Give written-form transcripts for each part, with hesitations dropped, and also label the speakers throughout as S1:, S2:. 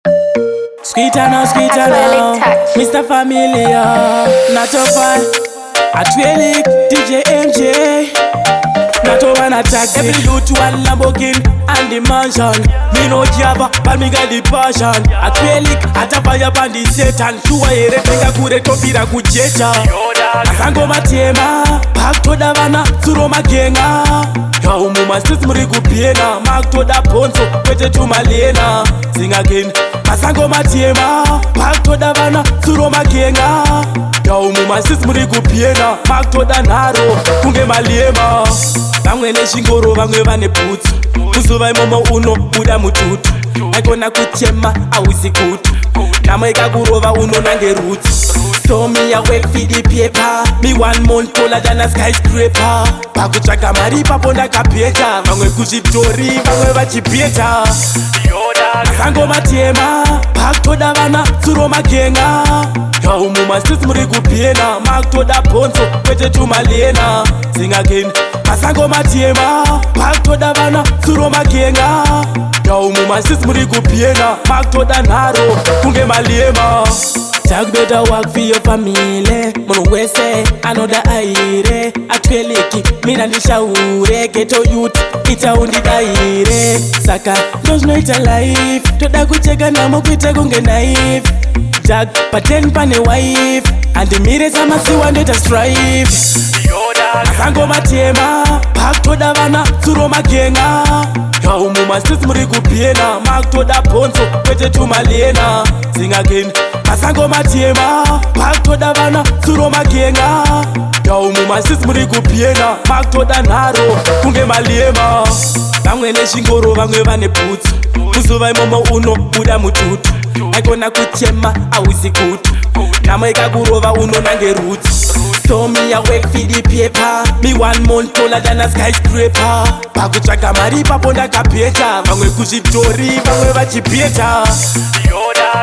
S1: Artwellic Touch,
S2: Mr. Familiar, Nato fan, Artwellic, DJ MJ. Nato one attack, every youth one Lamborghini and the mansion. Me no java, but me got the passion. Artwellic, atafaya bandi Satan. Chua ere tenga kure tofira kuchecha. Masango Matema, back to the vana, suro magenga. Yaumu mastis muri kupiena, mark to the ponzo, kwete tu malena. Sing again. Masango Matema, back to the vana, suro magenga. Yaumu mastis muri kupiena, mark to the Nato, kunge malema. Vamwe neshingoro vamwe vane boots. Kuzuva imomo uno buda mututu. Aikona kuchema awisi kutu. Nama ikakurova uno nange roots. So me awake for the paper. Me 1 month taller than a skyscraper. Pakuchaka maripa ponda kapeta. Vamwe kuchitori vamwe vachipeta. Masango Matema, back to the vana, suro magenga. Yaumu mastis muri kupiena, mark to the ponzo, kwete tu malena. Sing again. Masango Matema, back to the vana, suro magenga. Yaumu mastis muri kupiena, mark to the Nato, kunge malema. Tag better work for your family. Mono wese, another aire. Artwellic, mina nishaure. Ghetto youth, ita undi daire. Saka, don't know it's a life. Toda kucheka na mokwita kunge knife. Jag, paten pane wife. And the mirrors ama si one to strive. Masango Matema, back to the vana, suro magenga. Yaumu mastis muri kupiena, mark to the ponzo, kwete tu malena. Sing again. Masango Matema, back to the vana, suro magenga. Yaumu mastis muri kupiena, mark to the Nato, kunge malema. Vamwe neshingoro vamwe vane boots. Kuzuva imomo uno buda mututu. Aikona kuchema awisi kutu. Nama ikakurova uno nange roots. So me awake for the paper. Me 1 month taller than a skyscraper. Pakuchaka maripa ponda kapeta. Vamwe kuchitori vamwe vachipeta.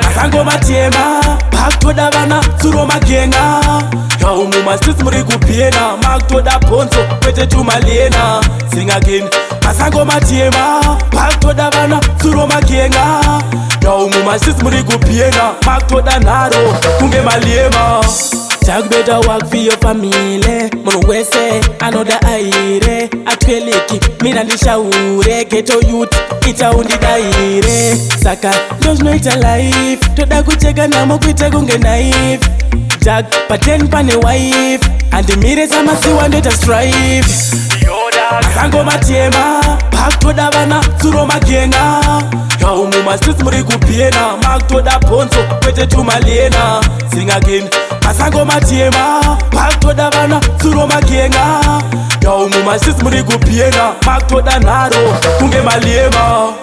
S2: Masango Matema, back to the vana, suro magenga. Yaumu mastis muri kupiena, mark to the ponzo, kwete tu malena. Sing again. Masango Matema, back to the vana, suro magenga. Yaumu mastis muri kupiena, mark to the Nato, kunge malema. Tag better work for your family. Mono wese, another aire. Artwellic, mina nishaure. Ghetto youth, ita undi daire. Saka, don't know it's a life. Toda kucheka na mokwita kunge knife. Jag, paten pane wife. And the mirrors ama si one to strive. Masango Matema, back to the vana, suro magenga. Yaumu mastis muri kupiena, mark to the ponzo, kwete tu malena. Sing again. Masango Matema, back to the vana, suro magenga. Yaumu mastis muri kupiena, mark to the Nato, kunge malema.